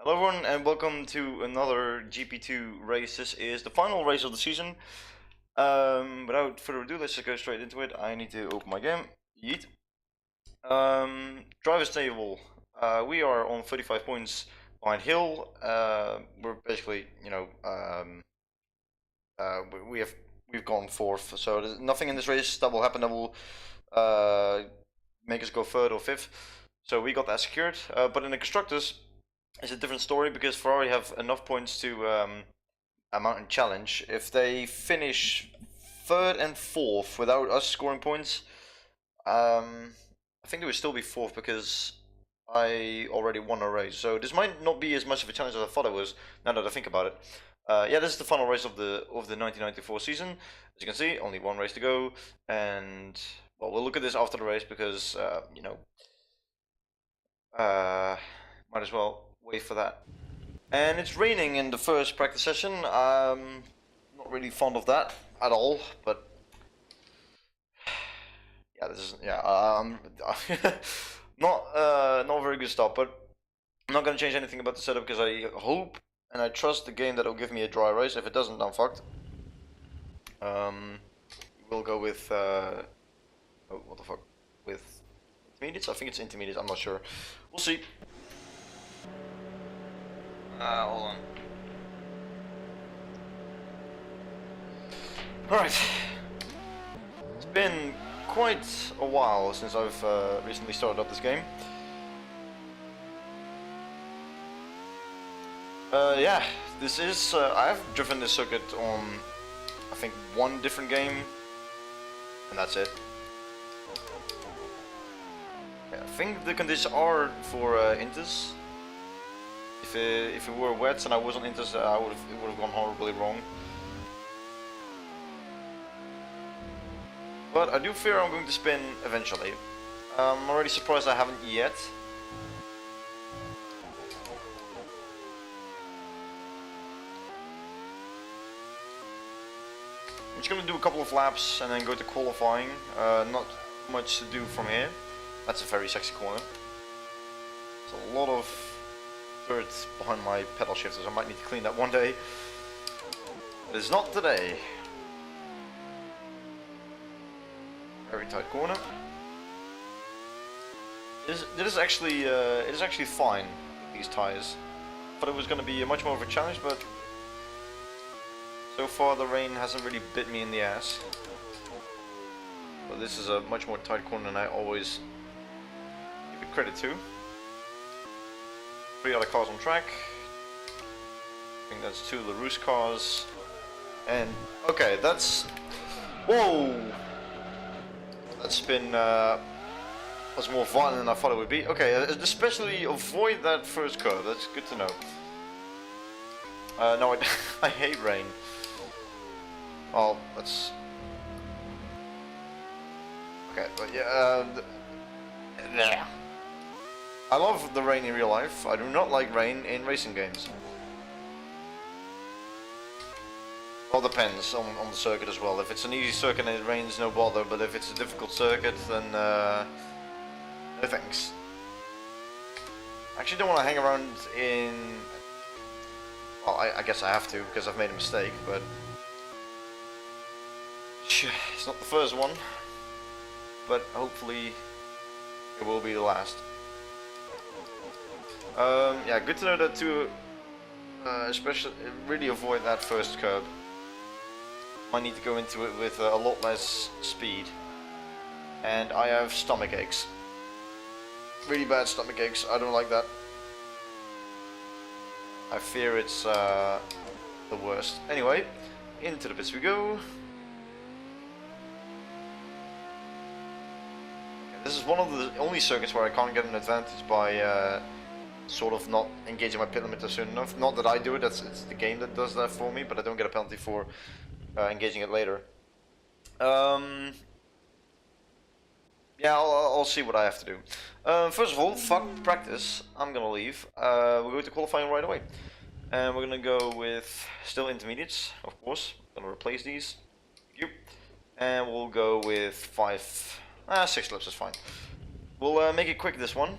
Hello everyone and welcome to another GP2 race. This is the final race of the season. Without further ado, let's just go straight into it. I need to open my game. Yeet. Driver's table. We are on 35 points behind Hill. We're basically, we've gone fourth, so there's nothing in this race that will happen that will make us go third or fifth. So we got that secured. But in the constructors, it's a different story because Ferrari have enough points to mount a challenge. If they finish third and fourth without us scoring points, I think they would still be fourth because I already won a race. So this might not be as much of a challenge as I thought it was. Now that I think about it, yeah, this is the final race of the 1994 season. As you can see, only one race to go, and well, we'll look at this after the race because might as well wait for that. And it's raining in the first practice session. Not really fond of that at all, but yeah, this is not a very good start. But I'm not gonna change anything about the setup because I hope and I trust the game that it'll give me a dry race. If it doesn't, I'm fucked. We'll go with oh, what the fuck, with intermediates. I think it's intermediates. I'm not sure. We'll see. Hold on. Alright. It's been quite a while since I've recently started up this game. Yeah, this is... I've driven this circuit on, I think, one different game, and that's it. Yeah, I think the conditions are for Inters. If it were wet and I wasn't interested, it would have gone horribly wrong. But I do fear I'm going to spin eventually. I'm already surprised I haven't yet. I'm just going to do a couple of laps and then go to qualifying. Not much to do from here. That's a very sexy corner. There's a lot of dirt behind my pedal shifters. I might need to clean that one day. But it's not today. Very tight corner. It is actually fine with these tires. Thought it was going to be much more of a challenge, but so far the rain hasn't really bit me in the ass. But this is a much more tight corner than I always give it credit to. 3 other cars on track. I think that's 2 LaRousse cars. And okay, that's... Whoa! That spin was more violent than I thought it would be. Okay, especially avoid that first curve. That's good to know. No, I hate rain. Oh, that's... Okay, but yeah, yeah. I love the rain in real life. I do not like rain in racing games. All depends on the circuit as well. If it's an easy circuit and it rains, no bother. But if it's a difficult circuit, then no thanks. I actually don't want to hang around in... Well, I guess I have to because I've made a mistake, but... It's not the first one. But hopefully it will be the last. Yeah, good to know that to especially really avoid that first curb. I need to go into it with a lot less speed, and I have stomach aches. Really bad stomach aches. I don't like that. I fear it's the worst. Anyway, into the pits we go. This is one of the only circuits where I can't get an advantage by sort of not engaging my pit limiter soon enough. Not that I do it, it's the game that does that for me, but I don't get a penalty for engaging it later. Yeah, I'll see what I have to do. First of all, fuck practice. I'm gonna leave. We'll go to qualifying right away. And we're gonna go with still intermediates, of course. Gonna replace these. Thank you. And we'll go with 6 laps is fine. We'll make it quick this one.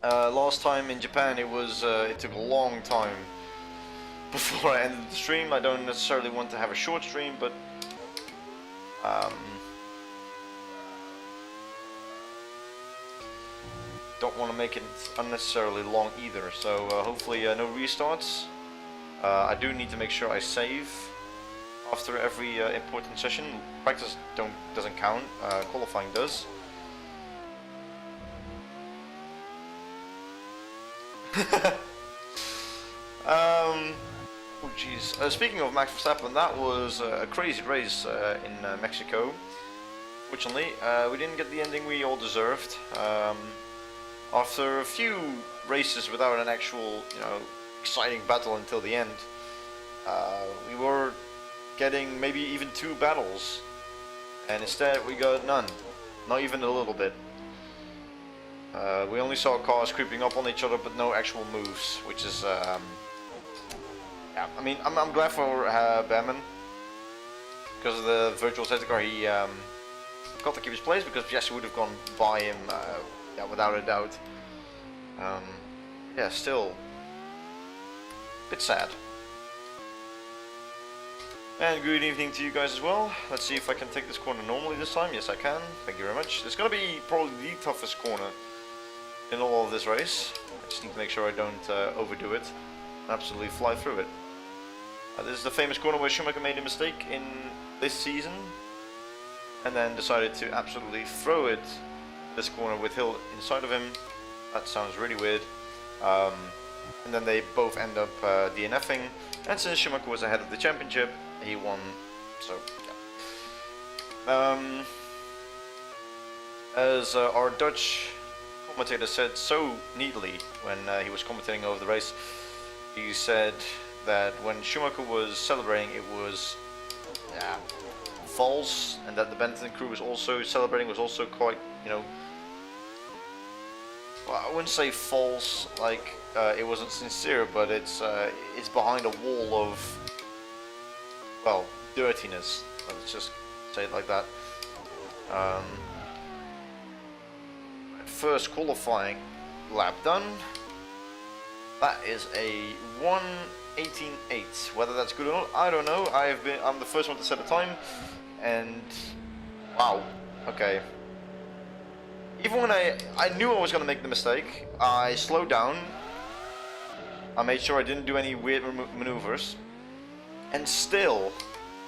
Last time in Japan it took a long time before I ended the stream. I don't necessarily want to have a short stream, but don't want to make it unnecessarily long either. So hopefully no restarts. I do need to make sure I save after every important session. Practice doesn't count. Qualifying does. Oh jeez. Speaking of Max Verstappen, that was a crazy race in Mexico. Fortunately, we didn't get the ending we all deserved. After a few races without an actual, exciting battle until the end, we were getting maybe even 2 battles, and instead we got none. Not even a little bit. We only saw cars creeping up on each other, but no actual moves, which is, yeah. I mean, I'm glad for Behrman because of the virtual safety car. He got to keep his place, because Piastri would have gone by him, yeah, without a doubt. Yeah, still a bit sad. And good evening to you guys as well. Let's see if I can take this corner normally this time. Yes, I can. Thank you very much. It's gonna be probably the toughest corner in all of this race. I just need to make sure I don't overdo it. Absolutely fly through it. This is the famous corner where Schumacher made a mistake in this season, and then decided to absolutely throw it this corner with Hill inside of him. That sounds really weird. And then they both end up DNFing. And since Schumacher was ahead of the championship, he won. So, yeah. As our Dutch commentator said so neatly when he was commentating over the race, he said that when Schumacher was celebrating, it was false, and that the Benetton crew was also celebrating, was also quite, well, I wouldn't say false, like it wasn't sincere, but it's behind a wall of, well, dirtiness. Let's just say it like that. First qualifying lap done. That is a 1:18.8. Whether that's good or not, I don't know. I'm the first one to set a time, and wow, okay. Even when I knew I was going to make the mistake, I slowed down. I made sure I didn't do any weird maneuvers, and still,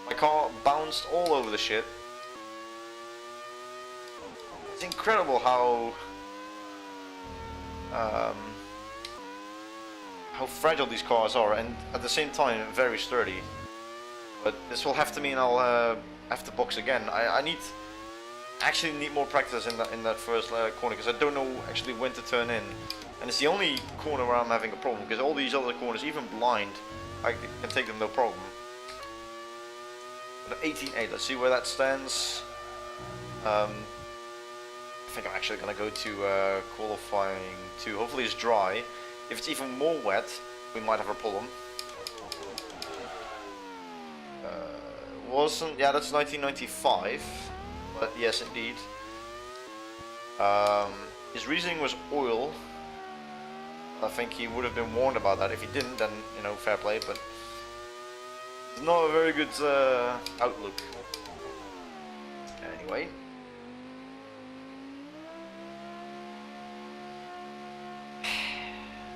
my car bounced all over the shit. It's incredible how fragile these cars are, and at the same time very sturdy. But this will have to mean I'll have to box again. I actually need more practice in that first corner, because I don't know actually when to turn in, and it's the only corner where I'm having a problem, because all these other corners, even blind, I can take them no problem. But 18.8, let's see where that stands. I think I'm actually going to go to qualifying 2. Hopefully it's dry. If it's even more wet, we might have a problem. Yeah, that's 1995. But yes, indeed. His reasoning was oil. I think he would have been warned about that. If he didn't, then, fair play, but it's not a very good outlook. Anyway.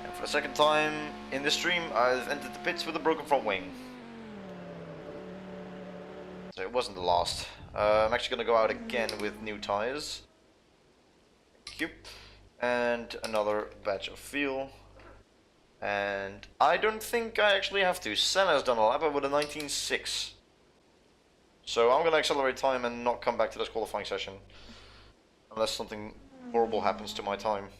And for the second time in this stream, I've entered the pits with a broken front wing. So it wasn't the last. I'm actually going to go out again with new tires. Thank you. And another batch of fuel. And I don't think I actually have to. Senna's done a lap with a 19.6. So I'm going to accelerate time and not come back to this qualifying session. Unless something horrible happens to my time.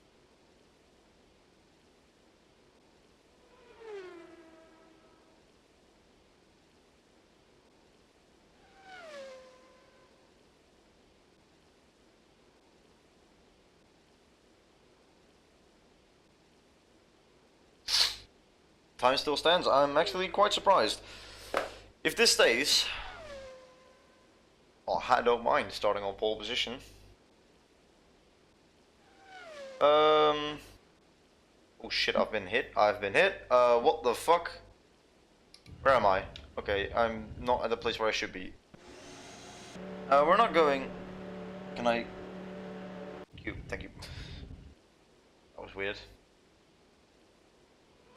Time still stands. I'm actually quite surprised. If this stays, I don't mind starting on pole position. Oh shit, I've been hit. I've been hit. What the fuck? Where am I? Okay, I'm not at the place where I should be. We're not going. Can I? Thank you. That was weird.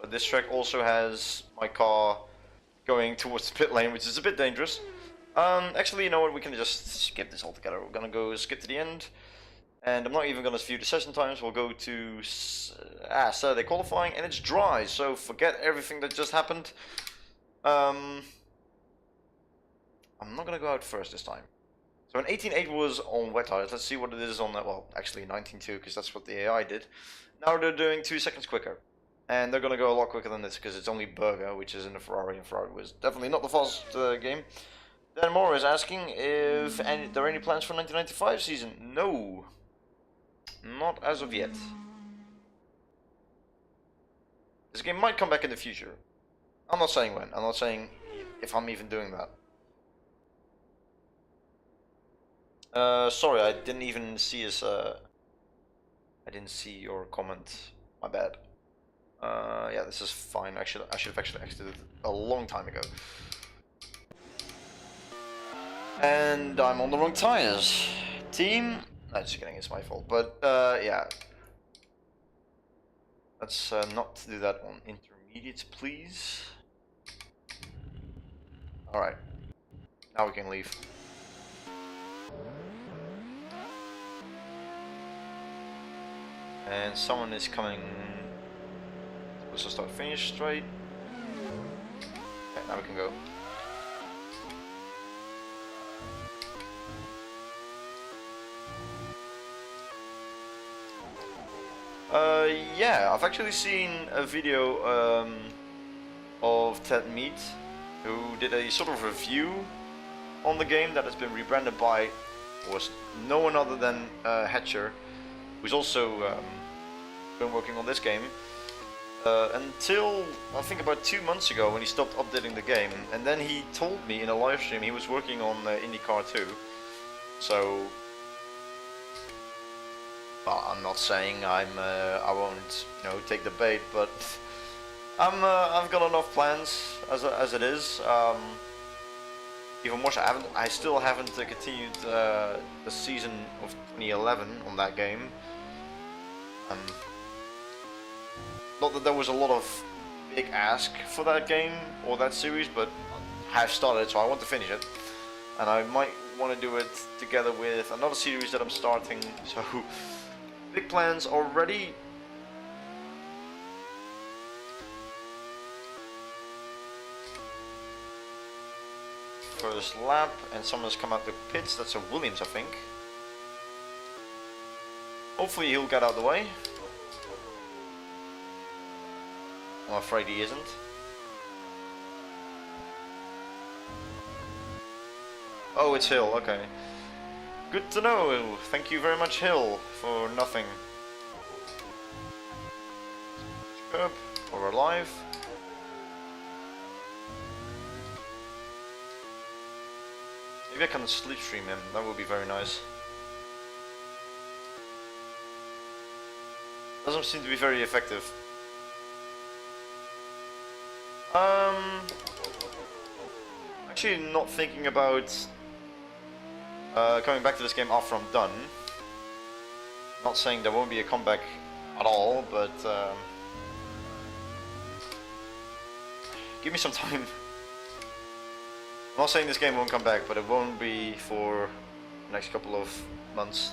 But this track also has my car going towards the pit lane, which is a bit dangerous. Actually, you know what? We can just skip this altogether. We're gonna go skip to the end. And I'm not even going to view the session times. We'll go to Saturday qualifying, and it's dry, so forget everything that just happened. I'm not going to go out first this time. So an 18.8 was on wet tires. Let's see what it is on that. Well, actually 19.2, because that's what the AI did. Now they're doing 2 seconds quicker. And they're going to go a lot quicker than this, because it's only Berger, which is in the Ferrari, and Ferrari was definitely not the fastest game. Dan Moore is asking if there are any plans for 1995 season. No. Not as of yet. This game might come back in the future. I'm not saying when. I'm not saying if I'm even doing that. Sorry, I didn't even see his. I didn't see your comment. My bad. Yeah, this is fine. Actually, I should have actually exited a long time ago. And I'm on the wrong tires. Team. No, just kidding, it's my fault. But, yeah. Let's not do that on intermediates, please. Alright. Now we can leave. And someone is coming. Let's just start finish straight. Okay, now we can go. Yeah, I've actually seen a video of Ted Mead, who did a sort of review on the game that has been rebranded by was no one other than Hatcher, who's also been working on this game until I think about 2 months ago when he stopped updating the game, and then he told me in a live stream he was working on IndyCar 2. So. Well, I'm not saying I won't, you know, take the bait, but I've got enough plans as it is. Even more so, I still haven't continued the season of 2011 on that game. Not that there was a lot of big ask for that game or that series, but I have started, so I want to finish it, and I might want to do it together with another series that I'm starting. So. Big plans already. First lap, and someone's come out the pits. That's a Williams, I think. Hopefully he'll get out of the way. I'm afraid he isn't. Oh, it's Hill, okay. Good to know. Thank you very much, Hill, for nothing. Curb, we're alive. Maybe I can slipstream him. That would be very nice. Doesn't seem to be very effective. Actually, not thinking about coming back to this game after I'm done. Not saying there won't be a comeback at all, but give me some time. I'm not saying this game won't come back, but it won't be for the next couple of months.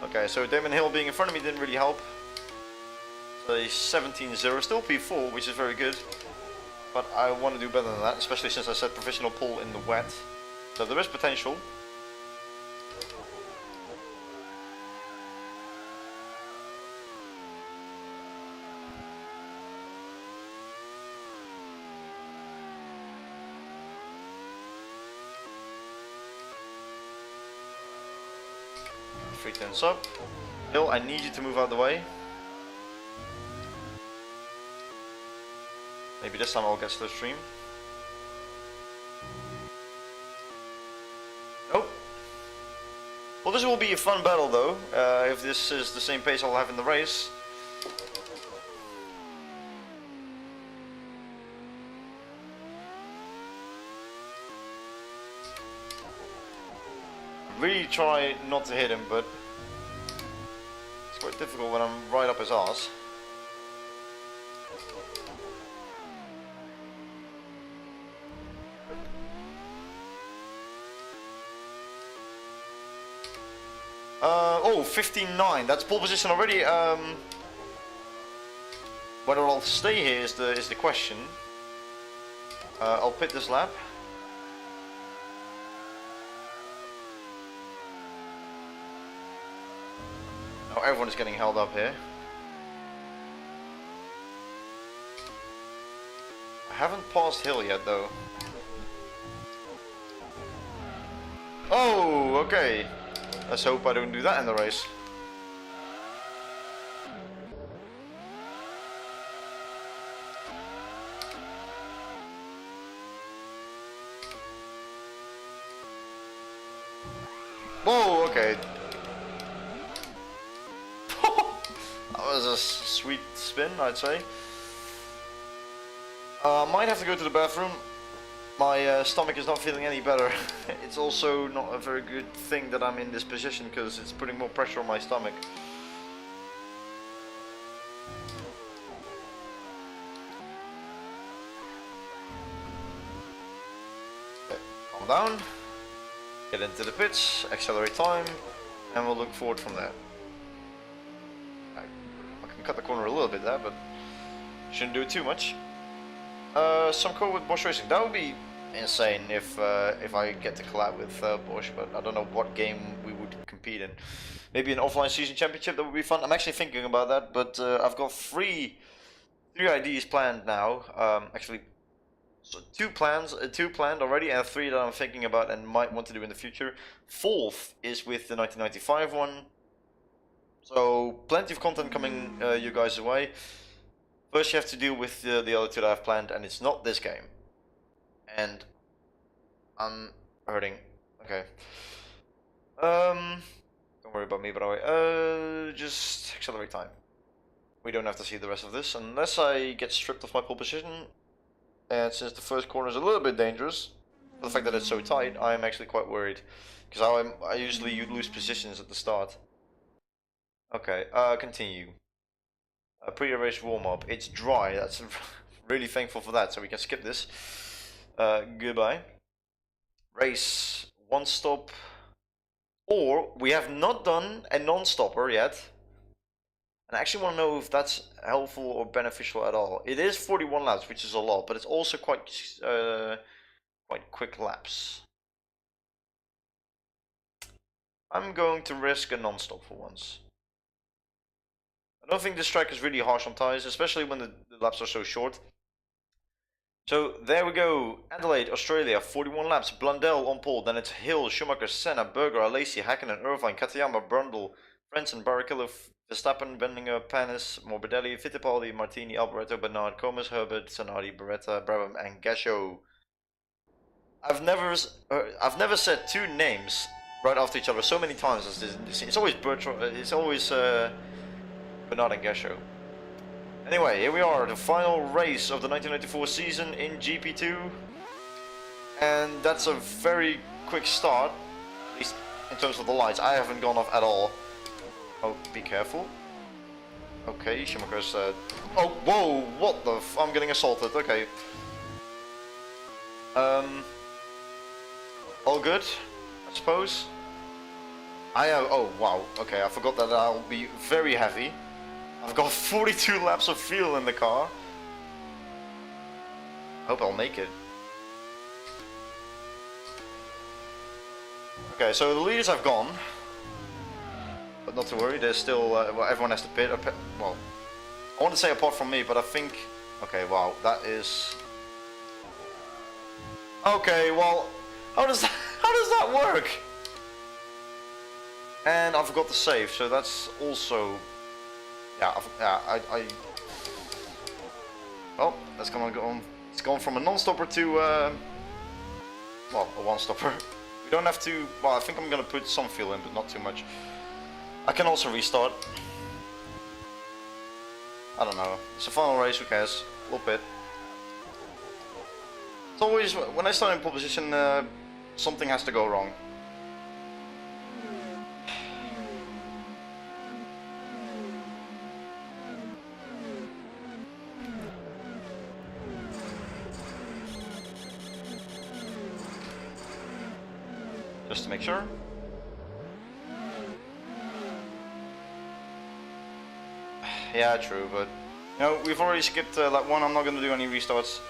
Okay, so Damon Hill being in front of me didn't really help. So a 17-0, still P4, which is very good. But I want to do better than that, especially since I said professional pull in the wet. So there is potential. Three tenths up. Hill, I need you to move out of the way. Maybe this time I'll get slipstream. Nope. Well, this will be a fun battle though, if this is the same pace I'll have in the race. Really try not to hit him, but it's quite difficult when I'm right up his arse. Oh, 15.9. That's pole position already. Whether I'll stay here is the question. I'll pit this lap. Now everyone is getting held up here. I haven't passed Hill yet though. Oh, okay. Let's hope I don't do that in the race. Whoa, okay. That was a sweet spin, I'd say. Might have to go to the bathroom. My stomach is not feeling any better. It's also not a very good thing that I'm in this position because it's putting more pressure on my stomach. Okay, calm down. Get into the pits, accelerate time, and we'll look forward from there. I can cut the corner a little bit there, but shouldn't do it too much. Some code with Bosch Racing. That would be insane if I get to collab with Bosch, but I don't know what game we would compete in. Maybe an offline season championship, that would be fun. I'm actually thinking about that, but I've got three ideas planned now. Actually, so two planned already, and three that I'm thinking about and might want to do in the future. Fourth is with the 1995 one. So plenty of content coming you guys' way. First you have to deal with the other two that I've planned, and it's not this game. And I'm hurting. Okay. Don't worry about me, by the way. Just accelerate time. We don't have to see the rest of this unless I get stripped of my pole position. And since the first corner is a little bit dangerous, for the fact that it's so tight, I'm actually quite worried. Because I usually lose positions at the start. Okay, continue. Pre-race warm-up. It's dry. That's really thankful for that, so we can skip this. Goodbye. Race. One stop. Or we have not done a non-stopper yet. And I actually want to know if that's helpful or beneficial at all. It is 41 laps, which is a lot, but it's also quite quick laps. I'm going to risk a non-stop for once. I don't think this track is really harsh on tires, especially when the laps are so short. So there we go. Adelaide, Australia, 41 laps. Blundell on pole. Then it's Hill, Schumacher, Senna, Berger, Alesi, Hakkinen, Irvine, Katayama, Brundle, Frentzen, Barrichello, Verstappen, Bendinger, Panis, Morbidelli, Fittipaldi, Martini, Alboreto, Bernard, Comas, Herbert, Zanardi, Beretta, Brabham, and Gasho. I've never said two names right after each other so many times as this. It's always Bertrand. It's always Bernard and Gasho. Anyway, here we are, the final race of the 1994 season in GP2. And that's a very quick start, at least in terms of the lights. I haven't gone off at all. Oh, be careful. Okay, Schumacher's... Oh, whoa, what the f... I'm getting assaulted, okay. All good, I suppose. I have... Oh, wow, okay, I forgot that I'll be very heavy. I've got 42 laps of fuel in the car. Hope I'll make it. Okay, so the leaders have gone. But not to worry, there's still... well, everyone has to pit. Well, I want to say apart from me, but I think... Okay, wow, that is... Okay, well, how does that work? And I forgot to save, so that's also... Yeah, well, that's gonna go on. It's gone from a non-stopper to, well, a one-stopper. We don't have to, well, I think I'm gonna put some fuel in, but not too much. I can also restart. I don't know. It's a final race, who cares? We'll pit. It's always, when I start in pole position, something has to go wrong. just to make sure. Yeah, true, but you know, we've already skipped lap 1. I'm not going to do any restarts.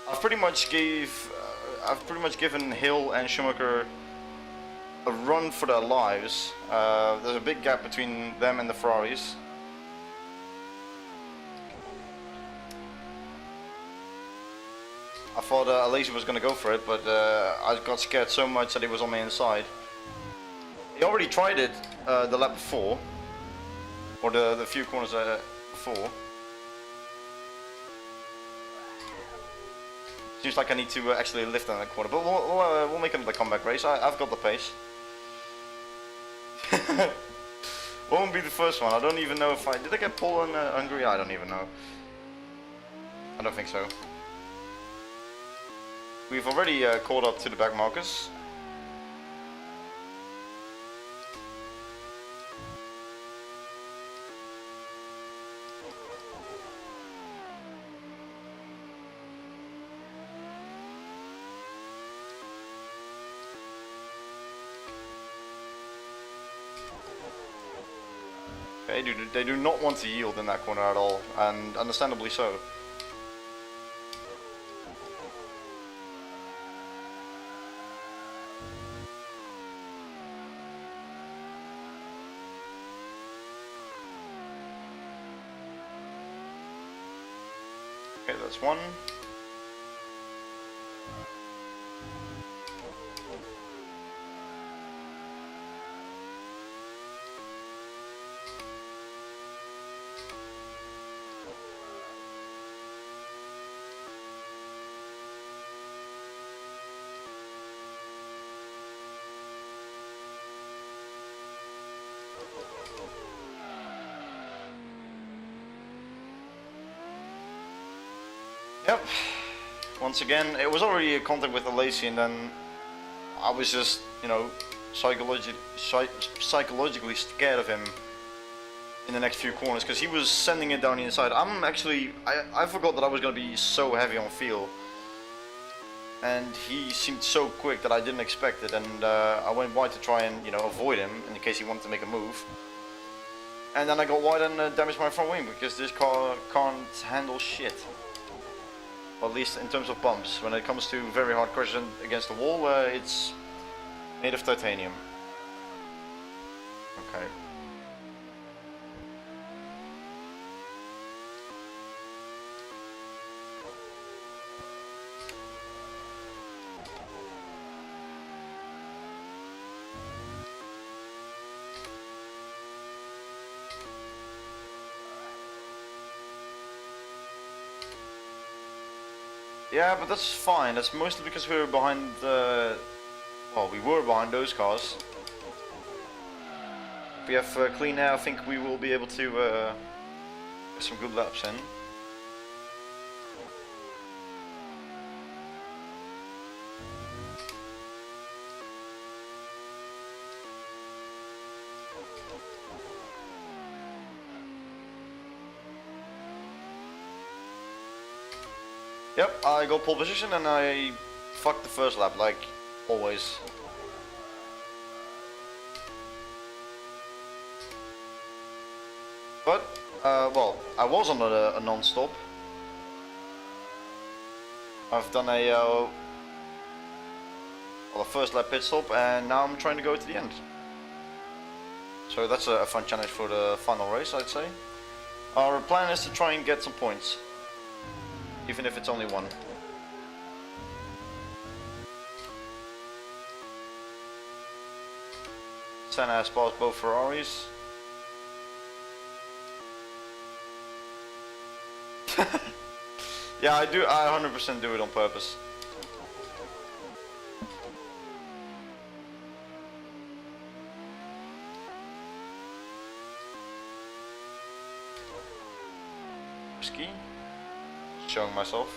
I've pretty much given Hill and Schumacher a run for their lives. There's a big gap between them and the Ferraris. I thought Alesi was going to go for it, but I got scared so much that he was on my inside. He already tried it the lap before, or the few corners before. Seems like I need to actually lift on that corner, but we'll make another comeback race. I've got the pace. Won't be the first one. I don't even know if did I get pole in Hungary? I don't even know. I don't think so. We've already caught up to the back markers. They do not want to yield in that corner at all, and understandably so. Okay, that's one. Yep. Once again, it was already a contact with Alesi, and then I was just, you know, psychologically scared of him in the next few corners because he was sending it down the inside. I forgot that I was going to be so heavy on feel, and he seemed so quick that I didn't expect it, and I went wide to try and, you know, avoid him in case he wanted to make a move. And then I got wide and damaged my front wing because this car can't handle shit. Well, at least in terms of bumps. When it comes to very hard crashes against the wall, it's made of titanium. Okay. Yeah, but that's fine. That's mostly because we were behind the... Well, we were behind those cars. If we have clean air, I think we will be able to get some good laps in. Yep, I got pole position and I fucked the first lap, like always. But, well, I was on a non-stop. I've done a first lap pit stop, and now I'm trying to go to the end. So that's a fun challenge for the final race, I'd say. Our plan is to try and get some points. Even if it's only one. Senna has passed both Ferraris. Yeah, I 100% do it on purpose. Risky. Showing myself.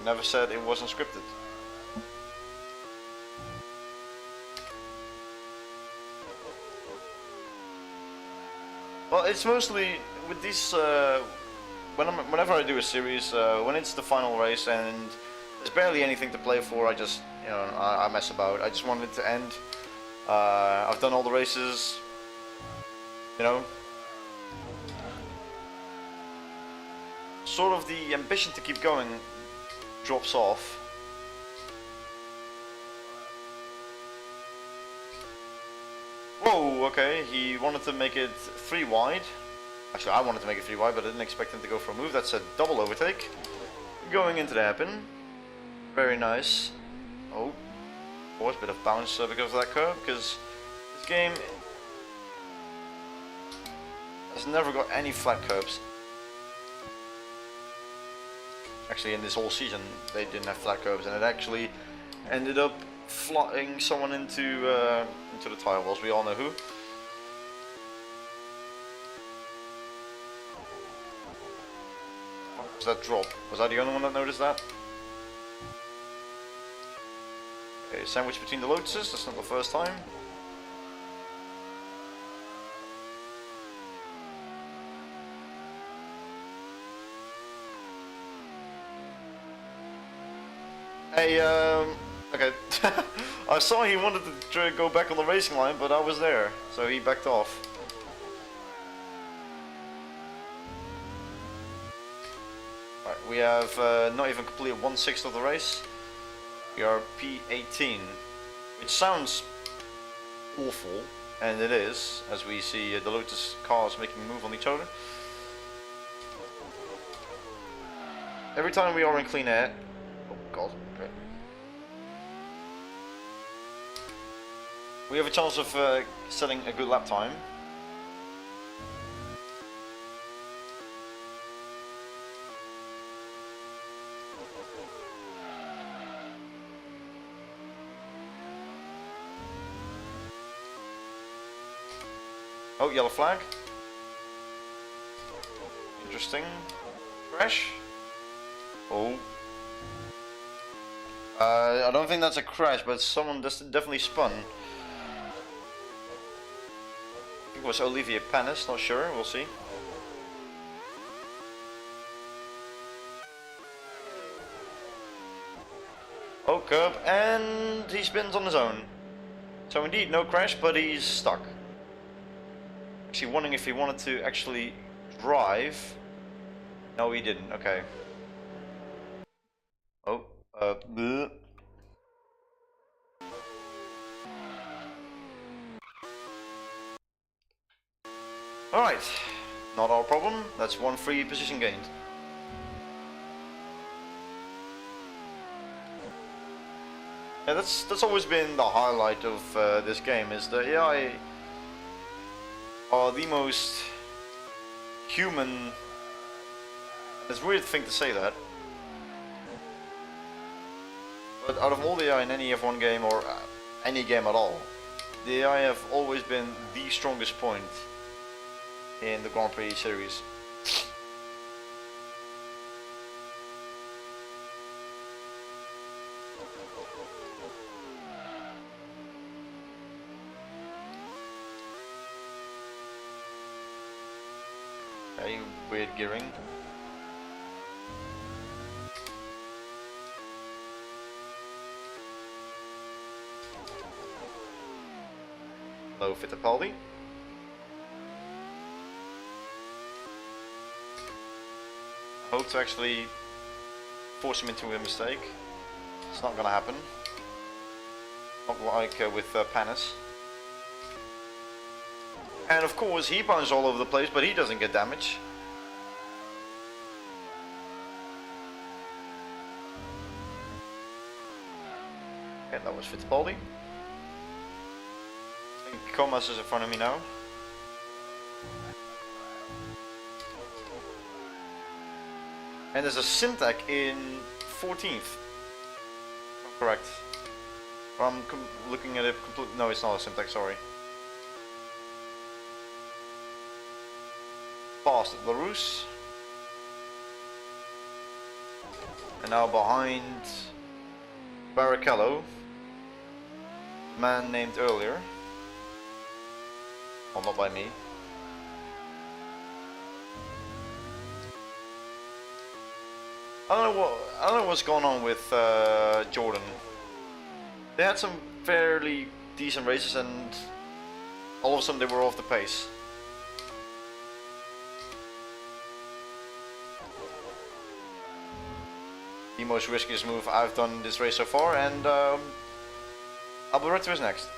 Never said it wasn't scripted. Well, it's mostly with these. Whenever I do a series, when it's the final race and there's barely anything to play for, I just, I mess about. I just want it to end. I've done all the races, Sort of the ambition to keep going drops off. Whoa, okay, he wanted to make it 3 wide. Actually, I wanted to make it 3 wide, but I didn't expect him to go for a move. That's a double overtake. Going into the hairpin. Very nice. Oh, of course, a bit of bounce because of that curve, because this game has never got any flat curves. Actually, in this whole season, they didn't have flat curves, and it actually ended up flying someone into the tire walls. We all know who. What was that drop? Was I the only one that noticed that? Okay, sandwich between the Lotuses. That's not the first time. Hey, okay. I saw he wanted to go back on the racing line, but I was there, so he backed off. Right, we have not even completed 1/6 of the race. We are P18, which sounds awful, and it is, as we see the Lotus cars making a move on each other. Every time we are in clean air, oh god, okay. We have a chance of setting a good lap time. Oh, yellow flag. Interesting. Crash. Oh. I don't think that's a crash, but someone definitely spun. I think it was Olivier Panis, not sure, we'll see. Oh, curb, and he spins on his own. So indeed, no crash, but he's stuck. Actually wondering if he wanted to actually drive. No, he didn't, okay. Oh, bleh. Alright, not our problem, that's one free position gained. Yeah, that's always been the highlight of this game, is the AI are the most human. It's a weird thing to say that, but out of all the AI in any F1 game or any game at all, the AI have always been the strongest point in the Grand Prix series. Okay, weird gearing. Low Fittipaldi. I hope to actually force him into a mistake. It's not gonna happen. Not like with Panis. And of course he punches all over the place, but he doesn't get damage. Okay, that was Fittipaldi. I think Comas is in front of me now. And there's a Simtek in 14th. Correct. Or I'm looking at it completely. No, it's not a Simtek, sorry. Fast at LaRousse. And now behind Barrichello, man named earlier. Well, not by me. I don't know what's going on with Jordan. They had some fairly decent races and all of a sudden they were off the pace. The most riskiest move I've done this race so far, and Alboreto is next.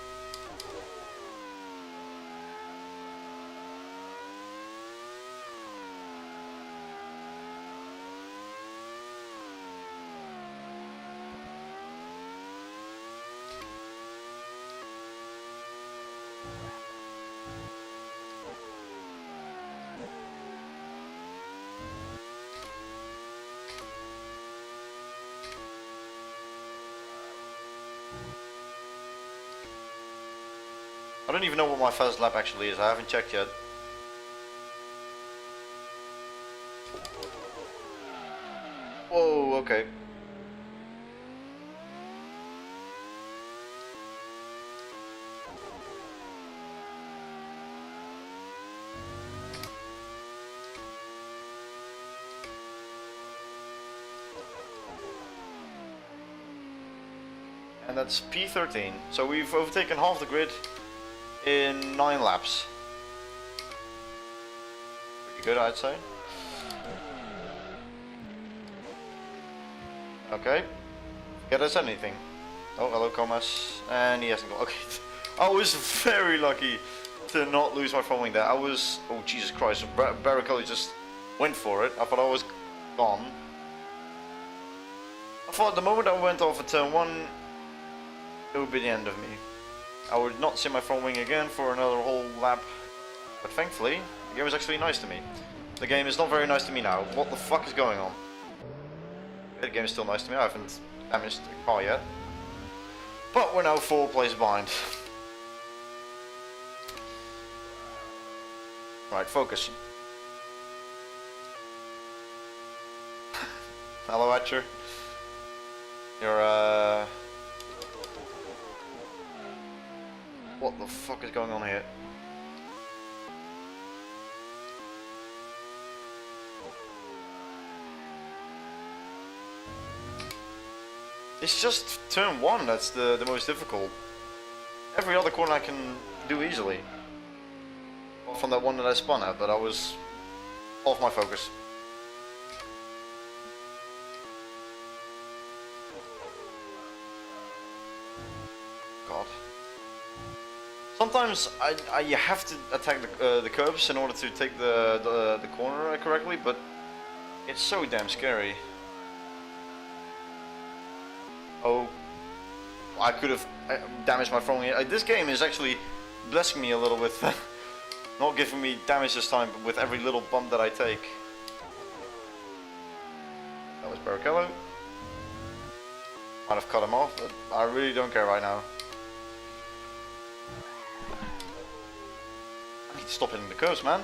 I don't even know what my fastest lap actually is, I haven't checked yet. Whoa, okay. And that's P13, so we've overtaken half the grid in 9 laps. Pretty good, I'd say. Okay. Get us anything. Oh, hello, Comas. And he hasn't got. Okay. I was very lucky to not lose my front wing there. I was. Oh, Jesus Christ. Barrichello just went for it. I thought I was gone. I thought the moment I went off at turn 1, it would be the end of me. I would not see my front wing again for another whole lap, but thankfully, the game was actually nice to me. The game is not very nice to me now. What the fuck is going on? The game is still nice to me, I haven't damaged the car yet. But we're now 4 places behind. Right, focus. Hello, Atcher. You're, what the fuck is going on here? It's just turn 1 that's the most difficult. Every other corner I can do easily. Apart from that one that I spun at, but I was off my focus. God. Sometimes you have to attack the curbs in order to take the corner correctly, but it's so damn scary. Oh, I could have damaged my front wing. This game is actually blessing me a little with not giving me damage this time, but with every little bump that I take. That was Barrichello. Might have cut him off, but I really don't care right now. I need to stop hitting the curves, man.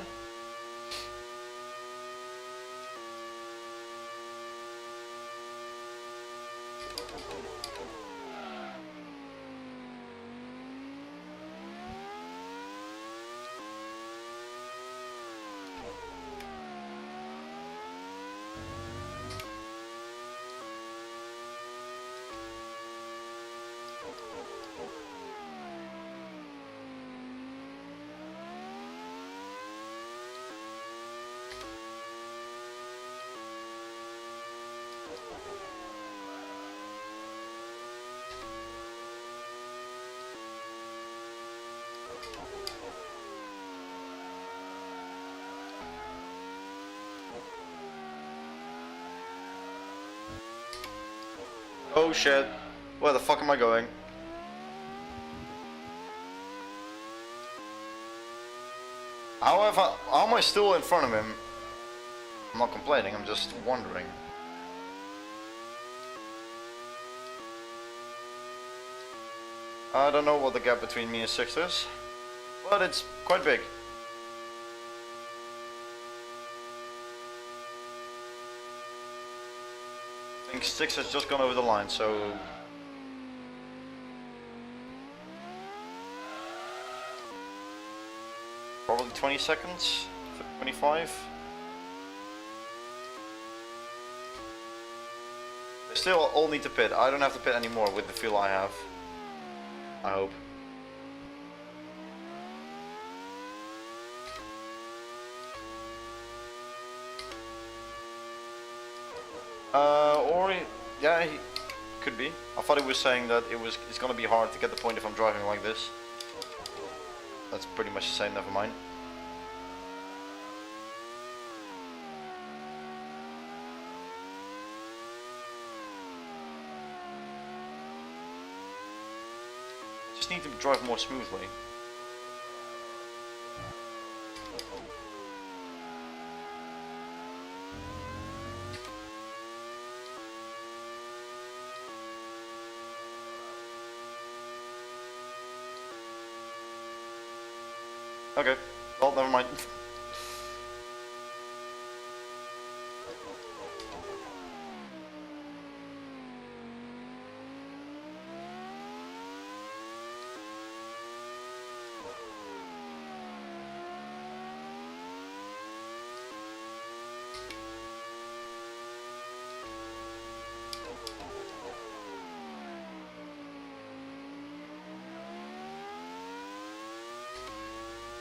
Oh shit, where the fuck am I going? How am I still in front of him? I'm not complaining, I'm just wondering. I don't know what the gap between me and 6th is, but it's quite big. think 6 has just gone over the line, so... Probably 20 seconds, 25. They still all need to pit. I don't have to pit anymore with the fuel I have. I hope. Or yeah, he could be. I thought he was saying that it's gonna be hard to get the point if I'm driving like this. That's pretty much the same. Never mind. Just need to drive more smoothly. Okay, well, never mind.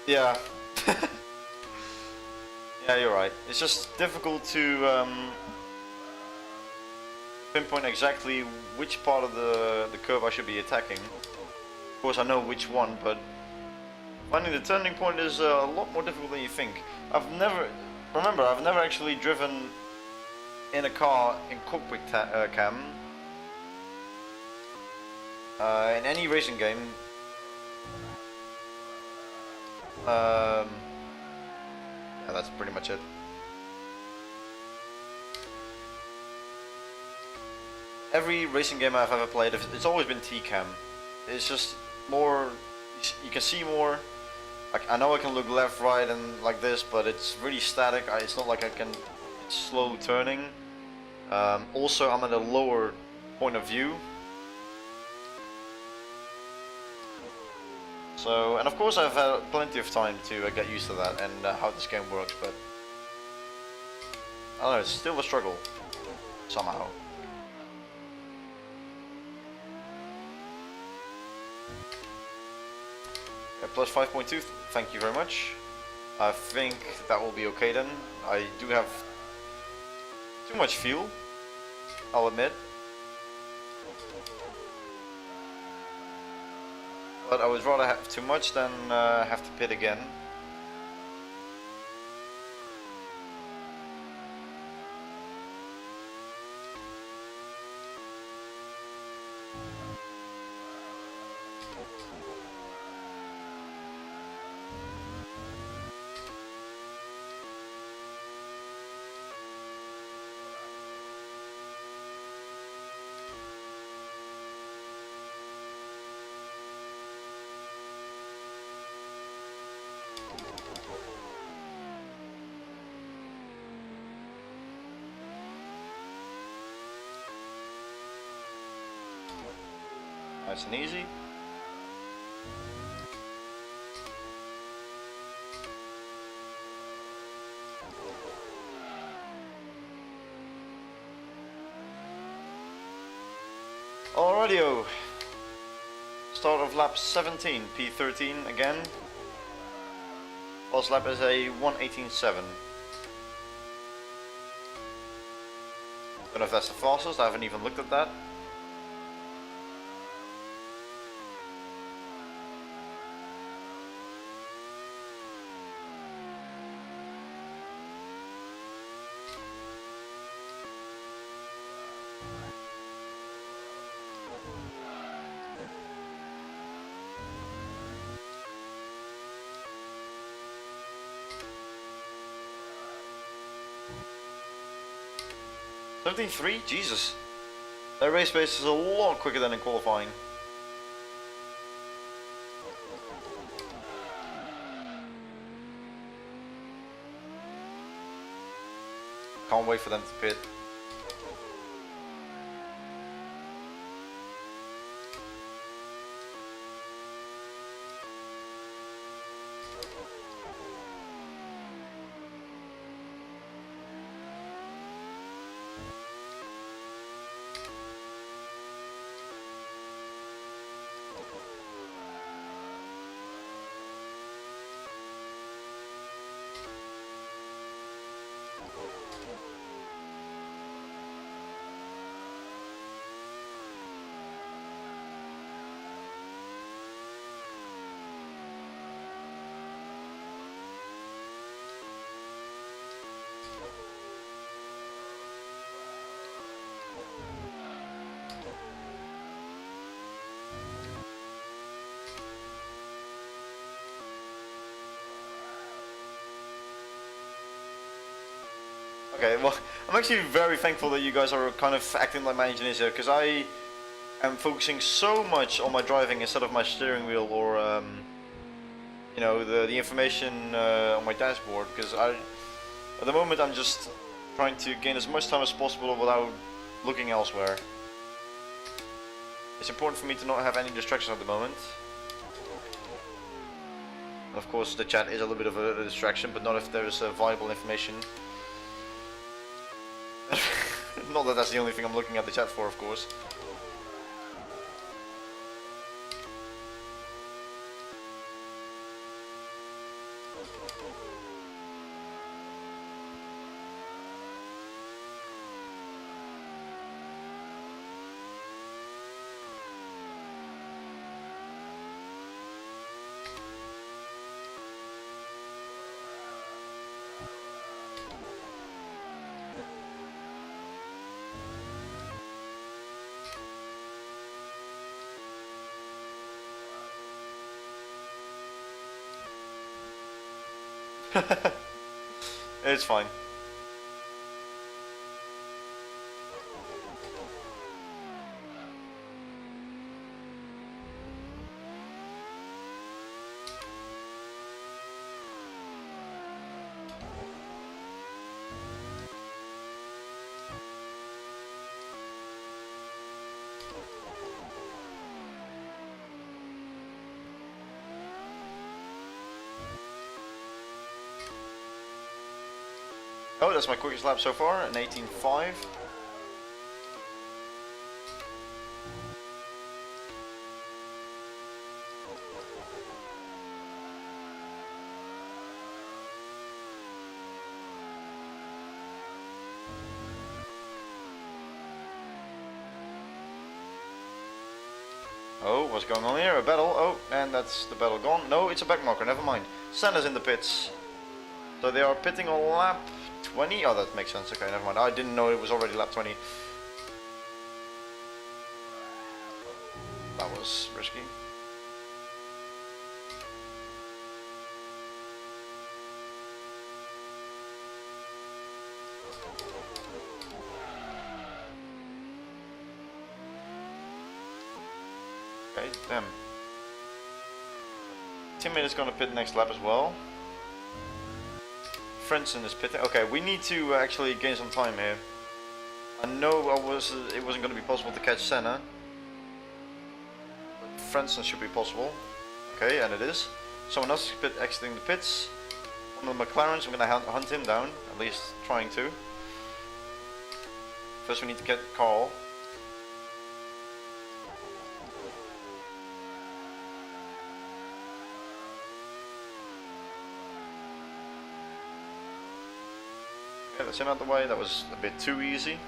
Yeah. Yeah, you're right. It's just difficult to pinpoint exactly which part of the curve I should be attacking. Of course I know which one, but finding the turning point is a lot more difficult than you think. I've never actually driven in a car in cockpit cam in any racing game. Yeah, that's pretty much it. Every racing game I've ever played, it's always been T-cam. It's just more, you can see more. I know I can look left, right and like this, but it's really static. It's not like it's slow turning. Also, I'm at a lower point of view. So, and of course I've had plenty of time to get used to that and how this game works, but I don't know, it's still a struggle, somehow. Yeah, plus 5.2, thank you very much. I think that will be okay then. I do have too much fuel, I'll admit. But I would rather have too much than have to pit again. Nice and easy. Alrighty-o. Start of lap 17, P13 again. Last lap is a 1:18.7. Don't know if that's the fastest, I haven't even looked at that. $17.3? Jesus. That race pace is a lot quicker than in qualifying. Can't wait for them to pit. Okay, well, I'm actually very thankful that you guys are kind of acting like my engineers here, because I am focusing so much on my driving instead of my steering wheel or, you know, the information on my dashboard, because at the moment I'm just trying to gain as much time as possible without looking elsewhere. It's important for me to not have any distractions at the moment. Of course, the chat is a little bit of a distraction, but not if there is viable information. Not that that's the only thing I'm looking at the chat for, of course. It's fine. Oh, that's my quickest lap so far, an 18.5. Oh, what's going on here? A battle? Oh, and that's the battle gone. No, it's a back marker, never mind. Senna's in the pits. So they are pitting on lap 20? Oh, that makes sense. Okay, never mind. I didn't know it was already lap 20. That was risky. Okay, damn. Teammate is gonna pit next lap as well. Frenson is pitting. Okay, we need to actually gain some time here. I know it wasn't going to be possible to catch Senna. But Frenson should be possible. Okay, and it is. Someone else is exiting the pits. One of the McLarens, I'm going to hunt him down. At least trying to. First we need to get Carl. Okay, that's him out the way. That was a bit too easy.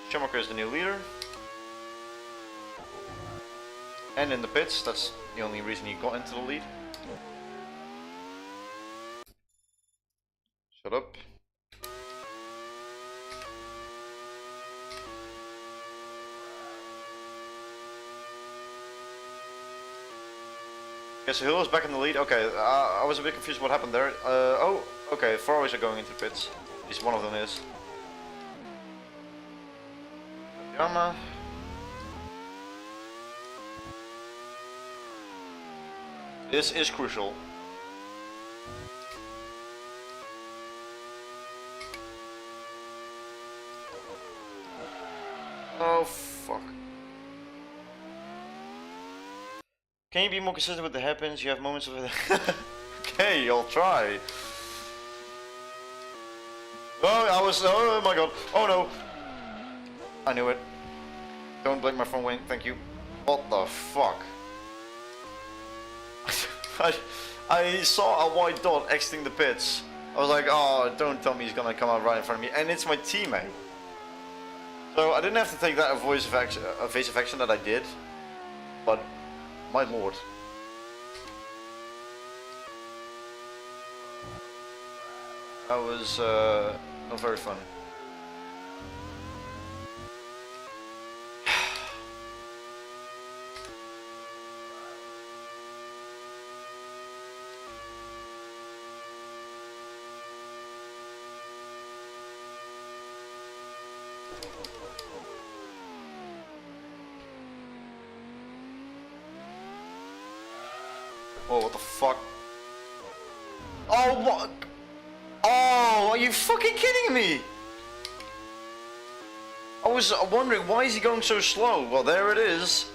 Schumacher is the new leader. And in the pits, that's the only reason he got into the lead. Shut up. Okay, so Hill is back in the lead. Okay, I was a bit confused what happened there. Oh, okay, Ferraris are going into pits. At least one of them is. Yama. This is crucial. Oh, fuck. Can you be more consistent with the hairpins? You have moments of... Okay, I'll try. Oh my god. Oh no. I knew it. Don't blame my front wing, thank you. What the fuck? I saw a white dot exiting the pits. I was like, oh, don't tell me he's gonna come out right in front of me. And it's my teammate. So I didn't have to take that evasive action that I did. But, my lord. That was not very fun. Oh, what the fuck? Oh, what? Oh, are you fucking kidding me? I was wondering, why is he going so slow? Well, there it is.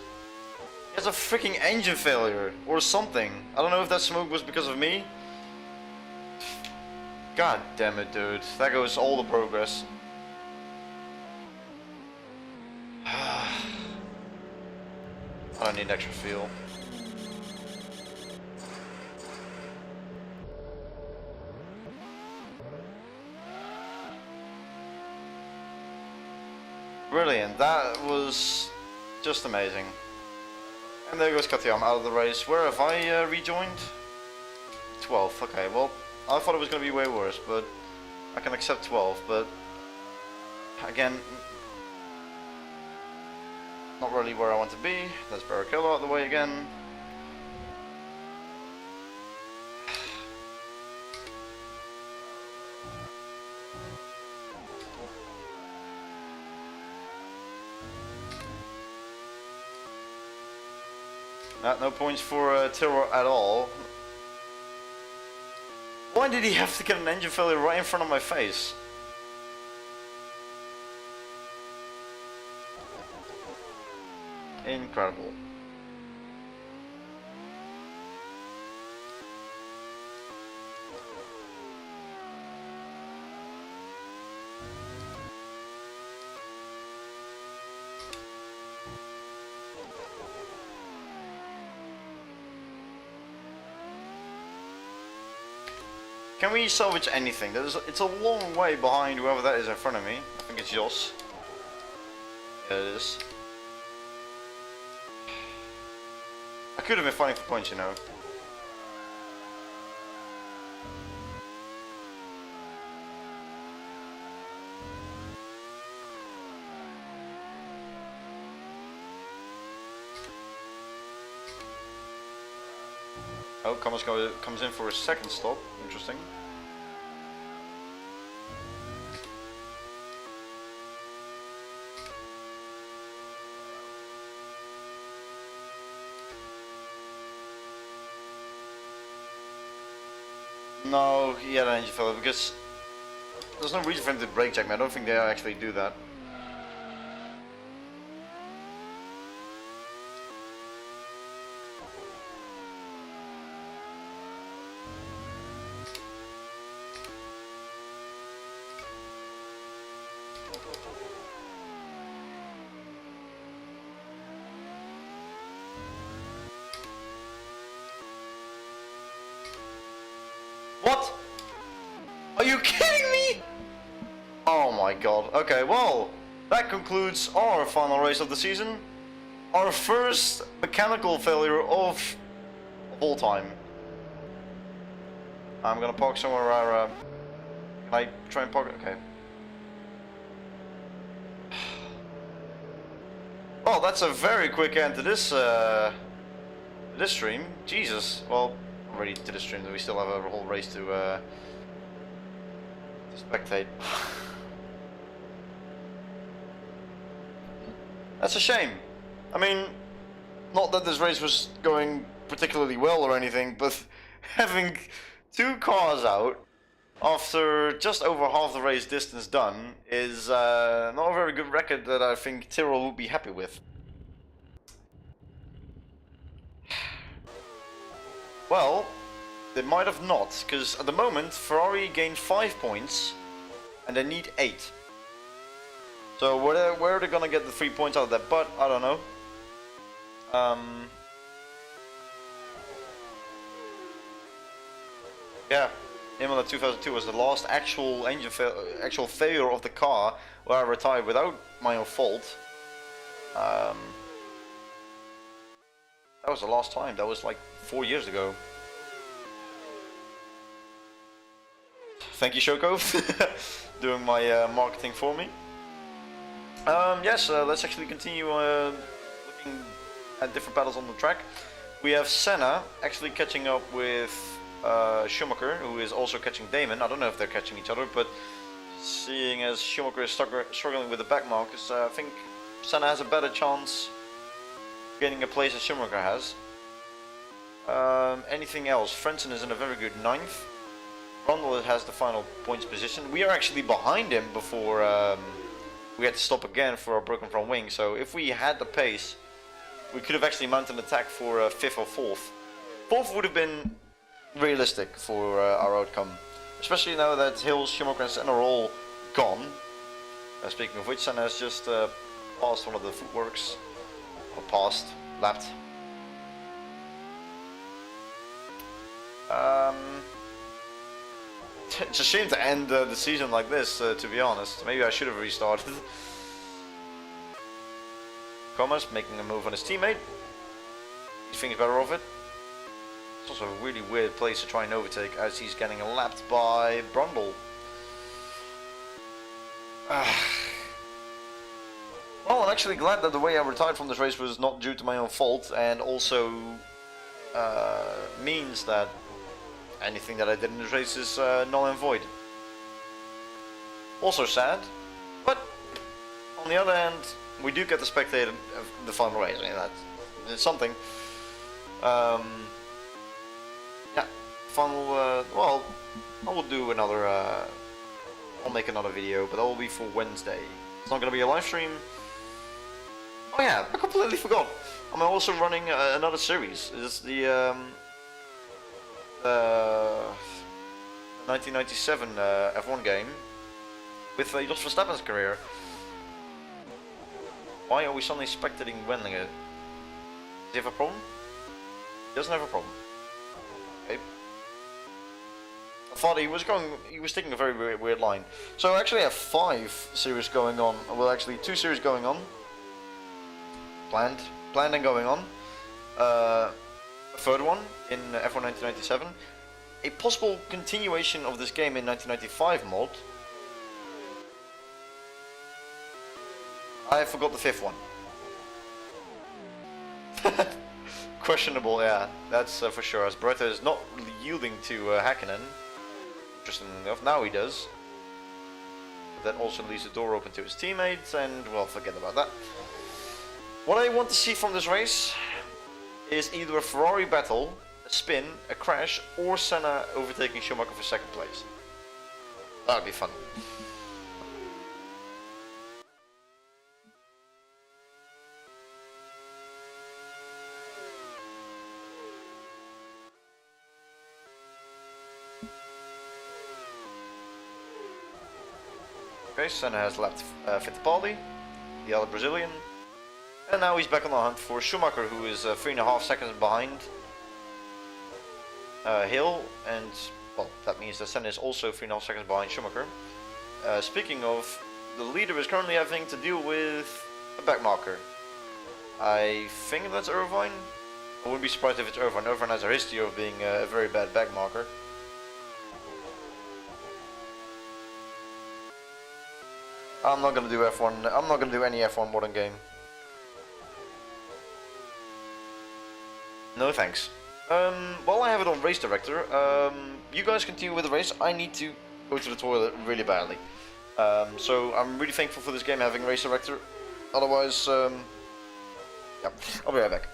He has a freaking engine failure or something. I don't know if that smoke was because of me. God damn it, dude. That goes all the progress. I don't need extra fuel. Brilliant, that was just amazing. And there goes Katayama out of the race. Where have I rejoined? 12th, okay, well, I thought it was going to be way worse, but I can accept 12, but again, not really where I want to be. There's Barrichello out of the way again. No points for Tyrrell at all. Why did he have to get an engine failure right in front of my face? Incredible. Can we salvage anything? It's a long way behind whoever that is in front of me. I think it's Jos. Yeah, it is. I could have been fighting for points, you know. Oh, comes in for a second stop. Interesting. No, he had an engine failure because there's no reason for him to brake check me. I don't think they actually do that. What? Are you kidding me? Oh my god. Okay, well, that concludes our final race of the season. Our first mechanical failure of all time. I'm gonna park somewhere where, can I try and park? Okay. Well, that's a very quick end to this stream. Jesus. Well, already to the stream, that we still have a whole race to spectate. That's a shame. I mean, not that this race was going particularly well or anything, but having two cars out after just over half the race distance done is not a very good record that I think Tyrrell would be happy with. Well, they might have not, because at the moment Ferrari gained 5 points and they need 8. So where are they gonna get the 3 points out of that? But I don't know. Yeah, Imola 2002 was the last actual actual failure of the car where I retired without my own fault. That was the last time. That was like 4 years ago. Thank you, Shoko, doing my marketing for me. Yes, let's actually continue looking at different battles on the track. We have Senna actually catching up with Schumacher, who is also catching Damon. I don't know if they're catching each other, but seeing as Schumacher is struggling with the back markers, I think Senna has a better chance gaining a place as Schumacher has. Anything else? Frentzen is in a very good 9th. Blundell has the final points position. We are actually behind him before we had to stop again for our broken front wing. So if we had the pace, we could have actually mounted an attack for 5th or 4th. 4th would have been realistic for our outcome, especially now that Hills, Schumacher and Senna are all gone. Speaking of which, Senna has just passed one of the footworks, or lapped. It's a shame to end the season like this, to be honest. Maybe I should have restarted. Comas making a move on his teammate. He thinks better of it. It's also a really weird place to try and overtake as he's getting lapped by Blundell. Well, I'm actually glad that the way I retired from this race was not due to my own fault, and also means that anything that I did in this race is null and void. Also sad, but on the other hand, we do get to spectate the final race. I mean, that's something. Yeah, final. Well, I will do another. I'll make another video, but that will be for Wednesday. It's not going to be a live stream. Oh yeah, I completely forgot. I'm also running another series. It's the 1997 F1 game with Jos Verstappen's career. Why are we suddenly spectating Wendlinger? Does he have a problem? He doesn't have a problem. Okay. I thought he was taking a very weird line. So I actually have 5 series going on. Well, actually 2 series going on. Planned and going on. A third one in F1 1997. A possible continuation of this game in 1995 mod. I forgot the 5th one. Questionable, yeah, that's for sure. As Beretta is not yielding to Häkkinen. Interesting enough, now he does. But that also leaves the door open to his teammates, and well, forget about that. What I want to see from this race is either a Ferrari battle, a spin, a crash, or Senna overtaking Schumacher for 2nd place. That would be fun. Okay, Senna has left Fittipaldi, the other Brazilian. And now he's back on the hunt for Schumacher, who is 3.5 seconds behind Hill, and well, that means that Senna is also 3.5 seconds behind Schumacher. Speaking of, the leader is currently having to deal with a back marker. I think that's Irvine. I wouldn't be surprised if it's Irvine. Irvine has a history of being a very bad back marker. I'm not gonna do F1. I'm not gonna do any F1 modern game. No thanks. While I have it on Race Director, you guys continue with the race. I need to go to the toilet really badly. So I'm really thankful for this game having Race Director. Otherwise, yeah, I'll be right back.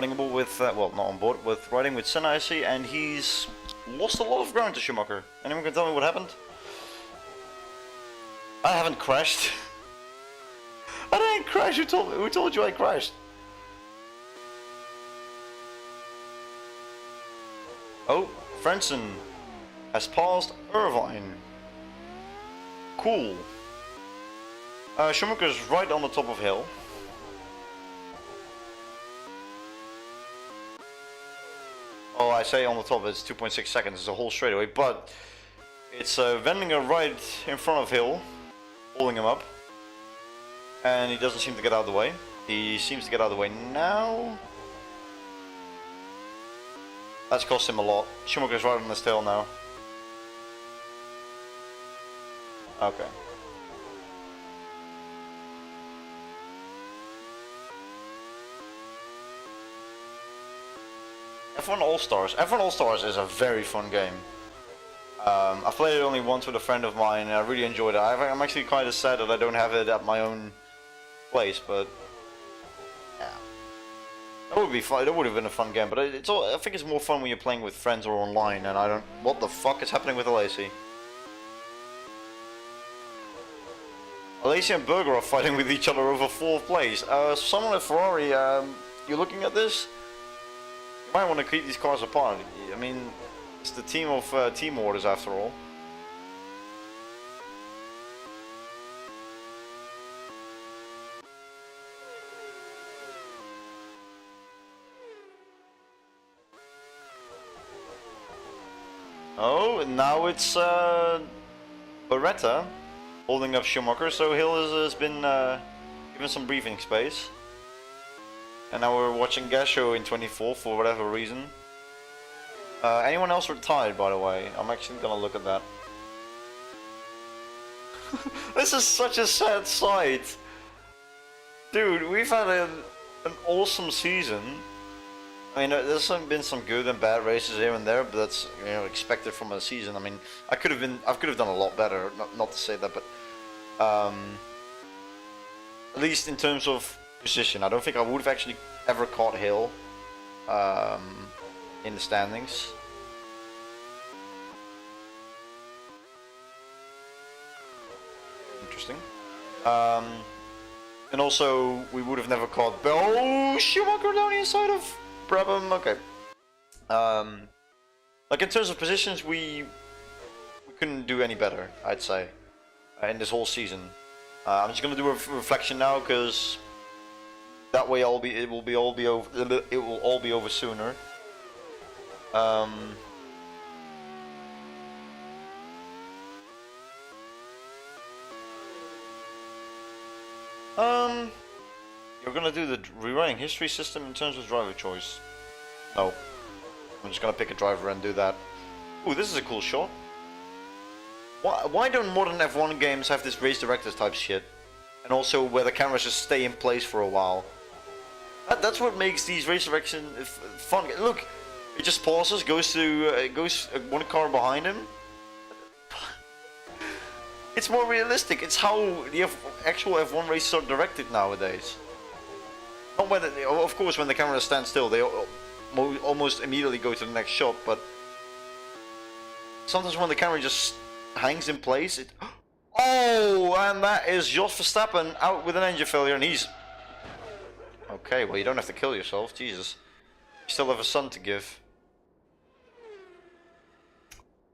riding aboard with, well, not on board, with riding with Senna, I see, and he's lost a lot of ground to Schumacher. Anyone can tell me what happened? I haven't crashed. I didn't crash. Who told you I crashed? Oh, Frentzen has passed Irvine. Cool. Schumacher's right on the top of hill. Oh, I say on the top, it's 2.6 seconds, it's a whole straightaway, but it's Wendinger right in front of hill, holding him up. And he doesn't seem to get out of the way. He seems to get out of the way now. That's cost him a lot. Schumacher's right on his tail now. Okay. F1 All-Stars. F1 All-Stars is a very fun game. I played it only once with a friend of mine and I really enjoyed it. I'm actually kind of sad that I don't have it at my own place, but yeah. That would be fun. That would have been a fun game, but I think it's more fun when you're playing with friends or online, and I don't... What the fuck is happening with Alesi? Alesi and Berger are fighting with each other over 4th place. Someone at Ferrari, you're looking at this? You might want to keep these cars apart. I mean, it's the team of team orders after all. Oh, and now it's Beretta holding up Schumacher, so Hill has been given some breathing space. And now we're watching Gasho in 24 for whatever reason. Anyone else retired, by the way? I'm actually gonna look at that. This is such a sad sight. Dude, we've had an awesome season. I mean, there's been some good and bad races here and there, but that's, you know, expected from a season. I mean, I could have done a lot better. Not to say that, but at least in terms of position, I don't think I would have actually ever caught Hill in the standings. Interesting. And also, we would have never caught. Oh, Schumacher down the inside of Brabham. Okay. Like in terms of positions, we couldn't do any better, I'd say, in this whole season. I'm just gonna do a reflection now, because that way it will all be over sooner. You're gonna do the rewriting history system in terms of driver choice. No. I'm just gonna pick a driver and do that. Ooh, this is a cool shot. Why don't modern F1 games have this race directors type shit? And also where the cameras just stay in place for a while. That's what makes these race direction fun. Look, it just pauses, goes one car behind him. It's more realistic. It's how the actual F1 races are directed nowadays. Not when of course, when the camera stands still, they almost immediately go to the next shot. But sometimes when the camera just hangs in place, oh, and that is Jos Verstappen out with an engine failure, and he's okay. Well, you don't have to kill yourself, Jesus. You still have a son to give.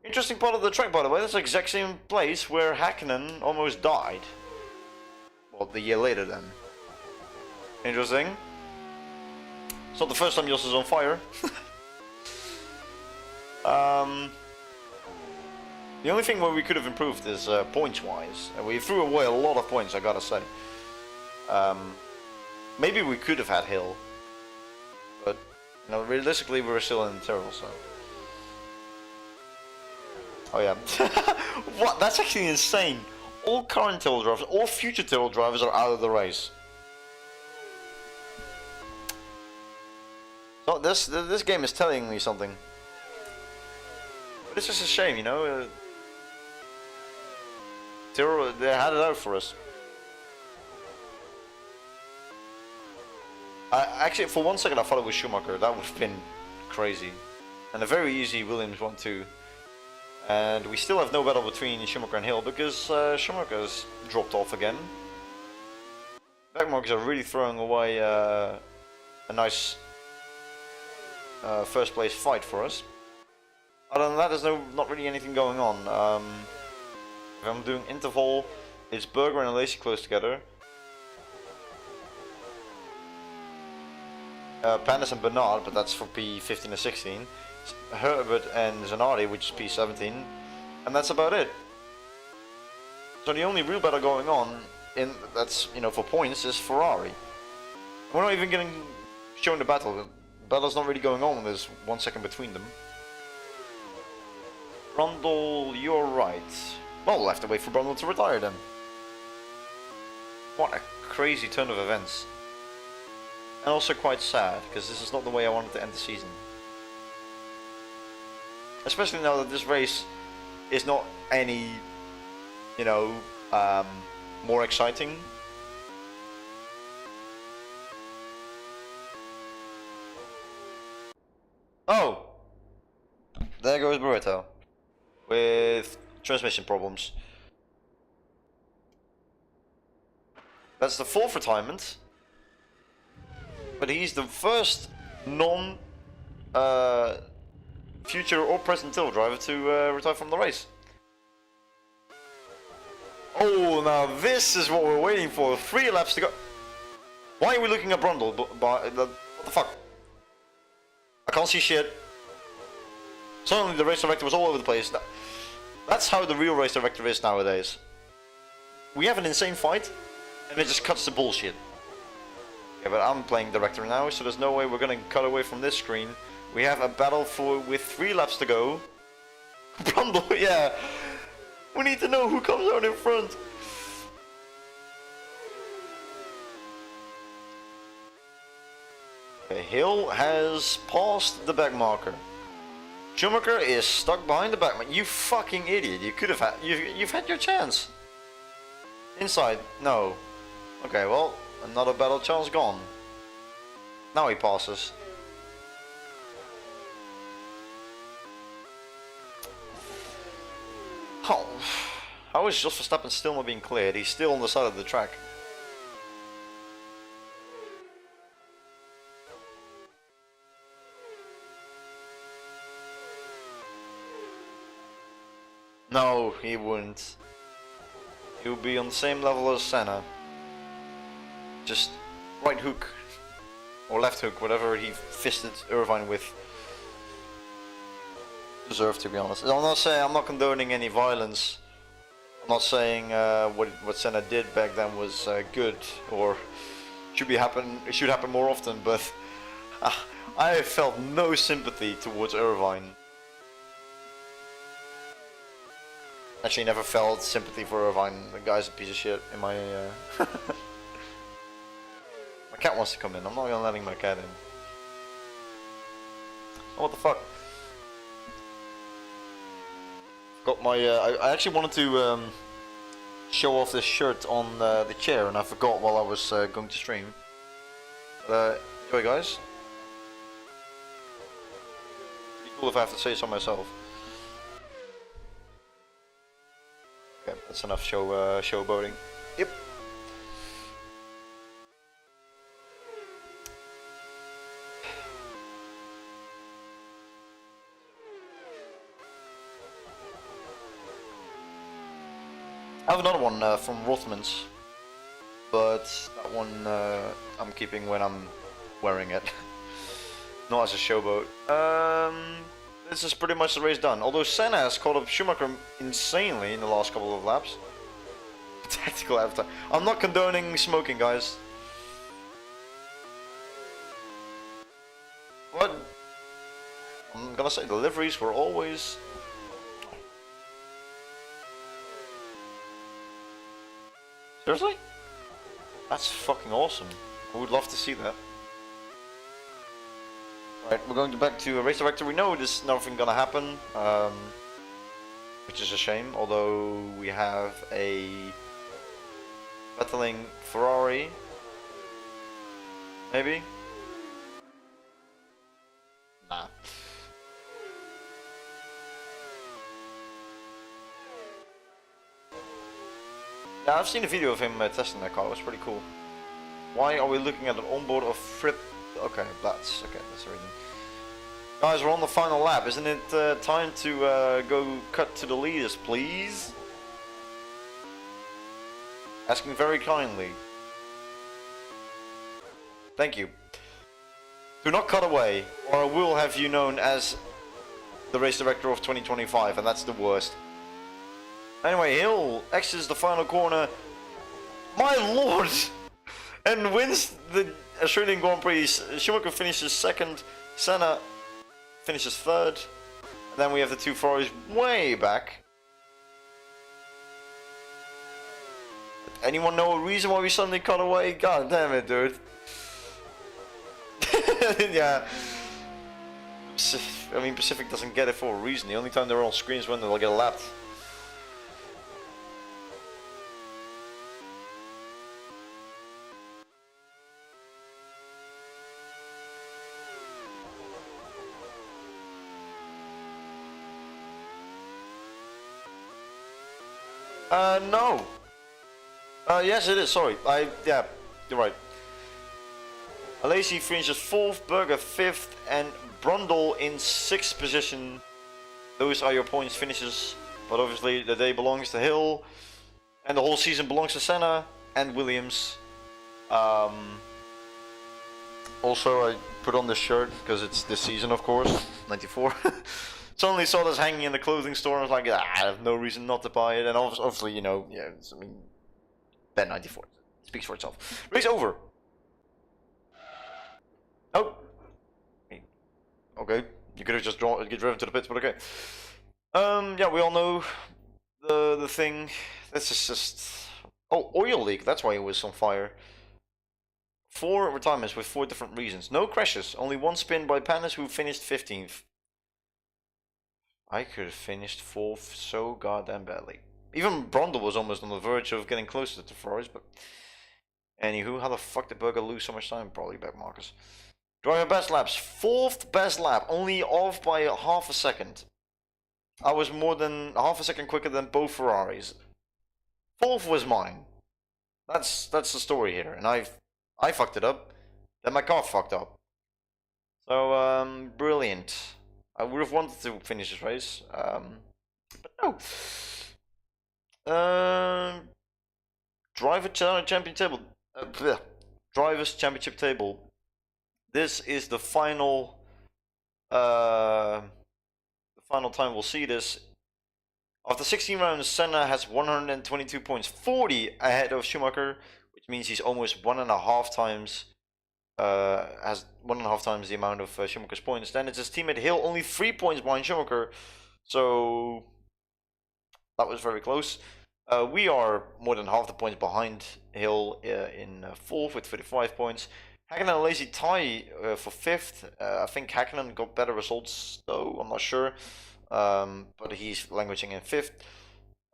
Interesting part of the track, by the way. That's the exact same place where Hakkinen almost died. Well, the year later then. Interesting. It's not the first time Jos is on fire. The only thing where we could have improved is points-wise. We threw away a lot of points, I gotta say. Maybe we could have had Hill, but you know, realistically, we were still in the Tyrrell, so. Oh yeah. What? That's actually insane. All current Tyrrell drivers, all future Tyrrell drivers are out of the race. So this game is telling me something. But it's just a shame, you know. Tyrrell, they had it out for us. Actually, for 1 second I thought it was Schumacher. That would have been crazy. And a very easy Williams 1-2. And we still have no battle between Schumacher and Hill because Schumacher's dropped off again. Backmarkers are really throwing away a nice first place fight for us. Other than that, there's not really anything going on. If I'm doing interval, it's Berger and Lacey close together. Pandas and Bernard, but that's for P15 and 16. Herbert and Zanardi, which is P17, and that's about it. So the only real battle going on, that's for points, is Ferrari. We're not even getting shown the battle. The battle's not really going on when there's 1 second between them. Blundell, you're right. Well, we'll have to wait for Blundell to retire then. What a crazy turn of events. And also quite sad, because this is not the way I wanted to end the season. Especially now that this race is not any, more exciting. Oh! There goes Barretto. With transmission problems. That's the 4th retirement. But he's the first future or present tilt driver to retire from the race. Oh, now this is what we're waiting for. 3 laps to go. Why are we looking at Blundell? What the fuck? I can't see shit. Suddenly the race director was all over the place. That's how the real race director is nowadays. We have an insane fight, and it just cuts the bullshit. Yeah, but I'm playing director now, so there's no way we're gonna cut away from this screen. We have a battle with 3 laps to go. Blundell, yeah. We need to know who comes out in front. Okay, Hill has passed the back marker. Schumacher is stuck behind the back marker. You fucking idiot! You could have had. You've had your chance. Inside, no. Okay, well, another battle chance gone. Now he passes. Oh, how is Jos Verstappen still not being cleared? He's still on the side of the track. No, he wouldn't. He would be on the same level as Senna. Just right hook. Or left hook, whatever he fisted Irvine with. Deserved, to be honest. I'm not condoning any violence. I'm not saying what Senna did back then was good or should happen more often, but I felt no sympathy towards Irvine. Actually, never felt sympathy for Irvine. The guy's a piece of shit. In my my cat wants to come in. I'm not gonna letting my cat in. Oh, what the fuck? Got my. I actually wanted to show off this shirt on the chair, and I forgot while I was going to stream. Enjoy, guys. Be cool if I have to say so myself. Okay, that's enough showboating. Yep. I have another one from Rothmans, but that one I'm keeping when I'm wearing it, not as a showboat. This is pretty much the race done, although Senna has caught up Schumacher insanely in the last couple of laps. Tactical avatar. I'm not condoning smoking, guys. What? I'm gonna say deliveries were always... Seriously? That's fucking awesome. I would love to see that. Right, we're going back to a race director. We know there's nothing gonna happen, which is a shame. Although we have a battling Ferrari, maybe. Nah. Yeah, I've seen a video of him testing that car. It was pretty cool. Why are we looking at an onboard of Fripp? Okay, that's the reason. Guys, we're on the final lap. Isn't it time to go cut to the leaders, please? Asking very kindly. Thank you. Do not cut away, or I will have you known as the race director of 2025, and that's the worst. Anyway, Hill exits the final corner. My lord! And wins the Australian Grand Prix. Schumacher finishes second. Senna finishes third. And then we have the two Ferraris way back. Anyone know a reason why we suddenly cut away? God damn it, dude. Yeah. I mean, Pacific doesn't get it for a reason. The only time they're on screen is when they'll get lapped. No. Yes, it is. Sorry. Yeah, you're right. Alesi finishes 4th, Berger 5th, and Blundell in 6th position. Those are your points finishes. But obviously, the day belongs to Hill, and the whole season belongs to Senna and Williams. Also, I put on this shirt because it's this season, of course, 94. Suddenly saw this hanging in the clothing store and I was like, I have no reason not to buy it. And obviously, you know, yeah, I mean, Ben 94 speaks for itself. Race over. Oh. Okay, you could have just get driven to the pits, but okay. Yeah, we all know the thing. This is just oil leak. That's why it was on fire. 4 retirements with 4 different reasons. No crashes. Only 1 spin by Panis, who finished 15th. I could have finished 4th so goddamn badly. Even Blundell was almost on the verge of getting closer to Ferraris, but anywho, how the fuck did Berger lose so much time? Probably back Marcus. Driver best laps, 4th best lap, only off by half a second. I was more than half a second quicker than both Ferraris. 4th was mine. That's the story here, and I fucked it up. Then my car fucked up. So brilliant. I would have wanted to finish this race, but no. Driver championship table. Drivers championship table. This is the final. The final time we'll see this. After 16 rounds, Senna has 122 points, 40 ahead of Schumacher, which means he's almost 1.5 times. Has 1.5 times the amount of Schumacher's points. Then it's his teammate Hill, only 3 points behind Schumacher. So that was very close. We are more than half the points behind Hill in 4th with 35 points. Hakkinen and Alesi tie for 5th. I think Hakkinen got better results though, I'm not sure. But he's languishing in 5th.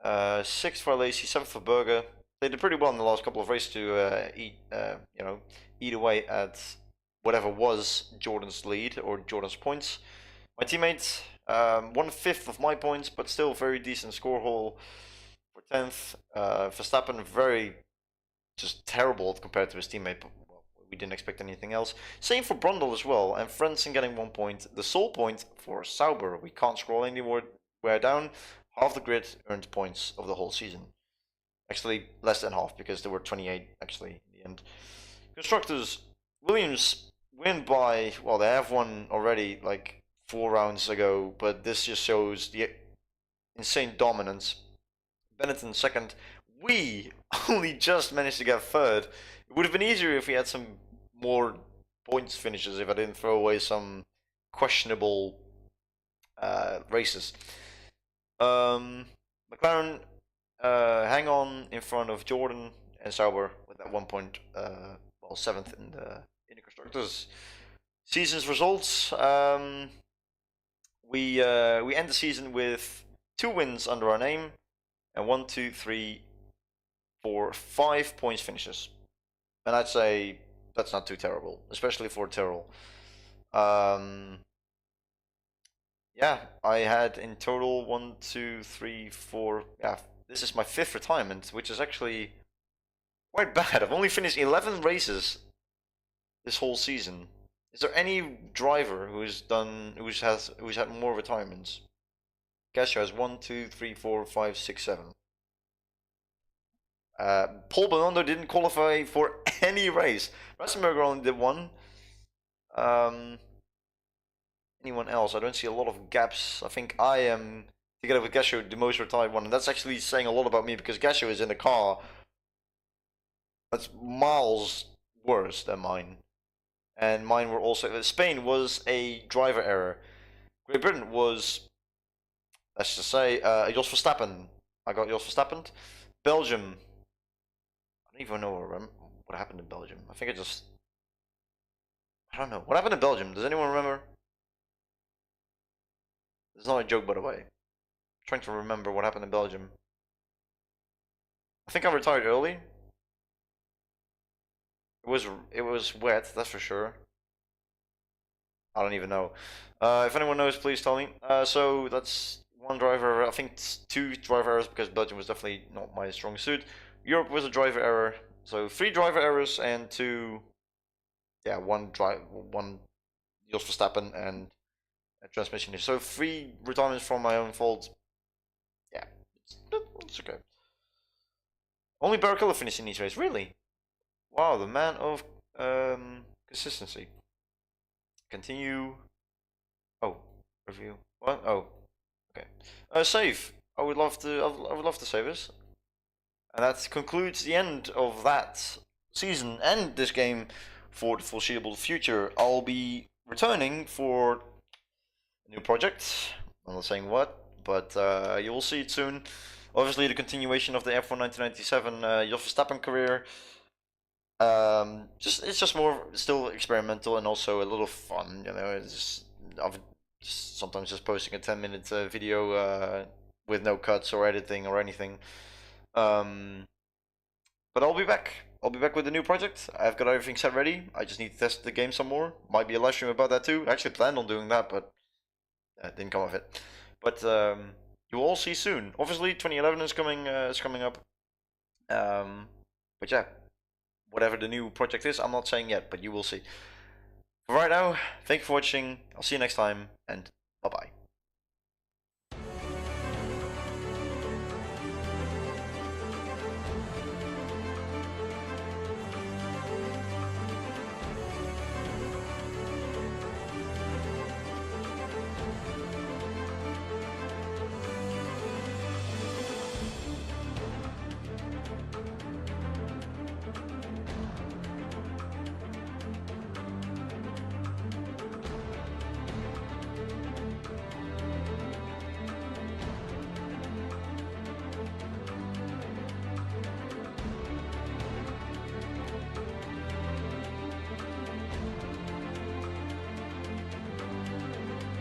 6th for Alesi, 7th for Berger. They did pretty well in the last couple of races to eat away at whatever was Jordan's lead or Jordan's points. My teammate, 1/5 of my points, but still very decent score haul for 10th. Verstappen very just terrible compared to his teammate, but well, we didn't expect anything else. Same for Blundell as well, and Frentzen getting 1 point. The sole point for Sauber. We can't scroll anywhere down. Half the grid earned points of the whole season. Actually, less than half because there were 28 actually in the end. Constructors, Williams win by, well, they have won already like 4 rounds ago, but this just shows the insane dominance. Benetton second. We only just managed to get 3rd. It would have been easier if we had some more points finishes, if I didn't throw away some questionable races. McLaren hang on in front of Jordan and Sauber with that 1 point, 7th in the constructors. Season's results. We end the season with 2 wins under our name and 1, 2, 3, 4, 5 points finishes. And I'd say that's not too terrible, especially for Tyrrell. yeah, I had in total one, two, three, four. Yeah, this is my fifth retirement, which is actually quite bad. I've only finished 11 races this whole season. Is there any driver who's had more retirements? Gasher has one, two, three, four, five, six, seven. Paul Benondo didn't qualify for any race. Ratzenberger only did one. Um, Anyone else? I don't see a lot of gaps. I think I am, together with Gasho, the most retired one. And that's actually saying a lot about me because Gasho is in a car that's miles worse than mine. And mine were also. Spain was a driver error. Great Britain was, let's just say, Jos Verstappen. I got Jos Verstappen. Belgium. I don't even know what happened in Belgium. I think I don't know. What happened in Belgium? Does anyone remember? It's not a joke, by the way. I'm trying to remember what happened in Belgium. I think I retired early. It was wet, that's for sure. I don't even know. If anyone knows, please tell me. So that's one driver. I think two driver errors because Belgium was definitely not my strong suit. Europe was a driver error. So three driver errors and two. Yeah, one Jos Verstappen and a transmission issue. So three retirements from my own fault. Yeah, it's okay. Only Barrichello finishing these races, really? Wow, the man of consistency. Continue. Oh, review. What? Oh, okay. Save. I would love to save this. And that concludes the end of that season and this game for the foreseeable future. I'll be returning for a new project. I'm not saying what, but you will see it soon. Obviously, the continuation of the F1 1997 Jos Verstappen career. It's just more still experimental and also a little fun. You know, I've just sometimes just posting a 10-minute video with no cuts or editing or anything. Um, but I'll be back. I'll be back with a new project. I've got everything set ready. I just need to test the game some more. Might be a live stream about that too. I actually planned on doing that, but didn't come of it. But you will all see soon. Obviously, 2011 is coming up. But yeah, whatever the new project is, I'm not saying yet, but you will see. For right now, thank you for watching. I'll see you next time, and